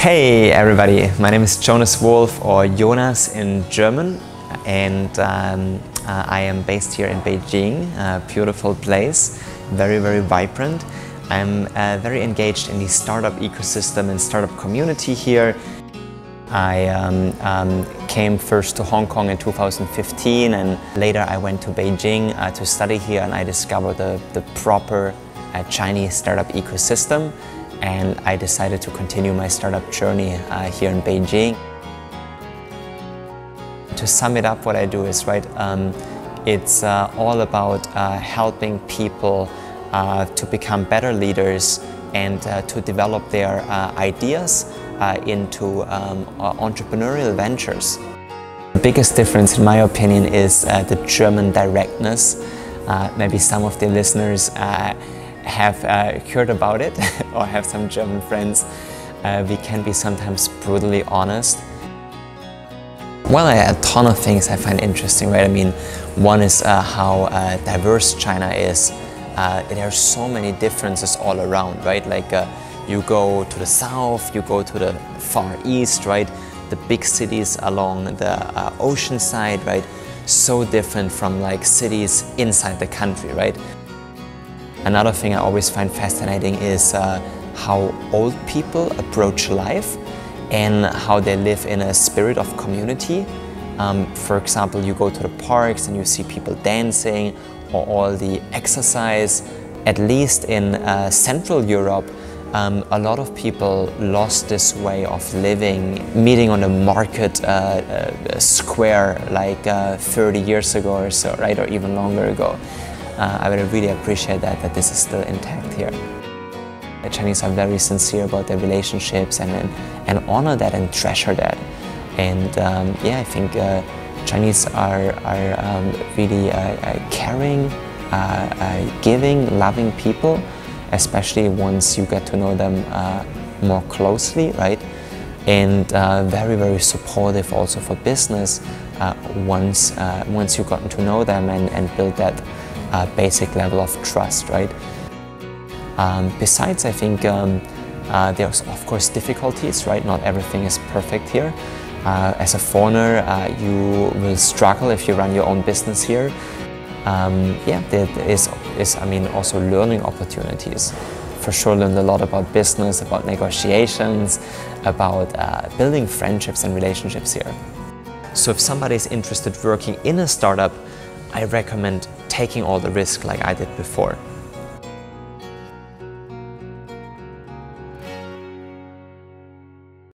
Hey everybody, my name is Jonas Wolf, or Jonas in German, and I am based here in Beijing, a beautiful place, very vibrant. I'm very engaged in the startup ecosystem and startup community here. I came first to Hong Kong in 2015, and later I went to Beijing to study here, and I discovered the proper Chinese startup ecosystem, and I decided to continue my startup journey here in Beijing. To sum it up, what I do is, it's all about helping people to become better leaders and to develop their ideas into entrepreneurial ventures. The biggest difference, in my opinion, is the German directness. Maybe some of the listeners have heard about it or have some German friends. We can be sometimes brutally honest. Well, a ton of things I find interesting, right? I mean, one is how diverse China is. There are so many differences all around, right? Like you go to the south, you go to the far east, right? The big cities along the ocean side, right? So different from like cities inside the country, right? Another thing I always find fascinating is how old people approach life and how they live in a spirit of community. For example, you go to the parks and you see people dancing, or all the exercise. At least in Central Europe, a lot of people lost this way of living, meeting on a market square like 30 years ago or so, right, or even longer ago. I would really appreciate that this is still intact here. The Chinese are very sincere about their relationships and honor that and treasure that. And yeah, I think Chinese are really caring, giving, loving people, especially once you get to know them more closely, right? And very supportive also for business once you've gotten to know them and build that basic level of trust, right? Besides, I think there's of course difficulties, right? Not everything is perfect here. As a foreigner, you will struggle if you run your own business here. Yeah, there is I mean, also learning opportunities. For sure, learned a lot about business, about negotiations, about building friendships and relationships here. So if somebody is interested working in a startup, I recommend taking all the risk like I did before.